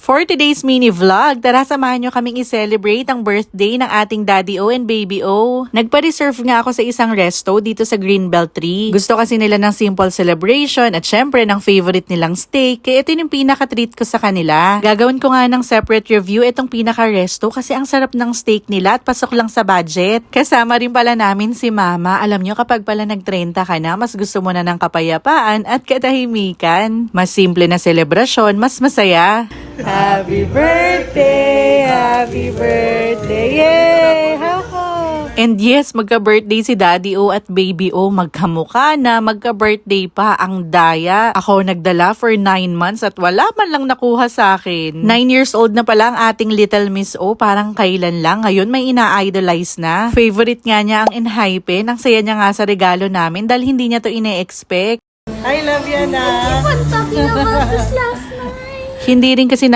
For today's mini vlog, tara samahan nyo kaming i-celebrate ang birthday ng ating Daddy O and Baby O. Nagpa-reserve nga ako sa isang resto dito sa Greenbelt 3. Gusto kasi nila ng simple celebration at syempre ng favorite nilang steak, kaya ito yung pinaka-treat ko sa kanila. Gagawin ko nga ng separate review itong pinaka-resto kasi ang sarap ng steak nila at pasok lang sa budget. Kasama rin pala namin si Mama. Alam nyo kapag pala nag-30 ka na, mas gusto mo na ng kapayapaan at katahimikan. Mas simple na selebrasyon, mas masaya. Happy birthday! Happy birthday! Yay! Ho-ho! And yes, magka-birthday si Daddy O at Baby O. Magkamukha na, magka-birthday pa ang daya. Ako nagdala for 9 months at wala man lang nakuha sa akin. 9 years old na pala ang ating little Miss O. Parang kailan lang. Ngayon may ina-idolize na. Favorite nga niya ang Enhypen. Ang saya niya nga sa regalo namin dahil hindi niya to ine-expect. I love you na. Talking about this last night. Hindi rin kasi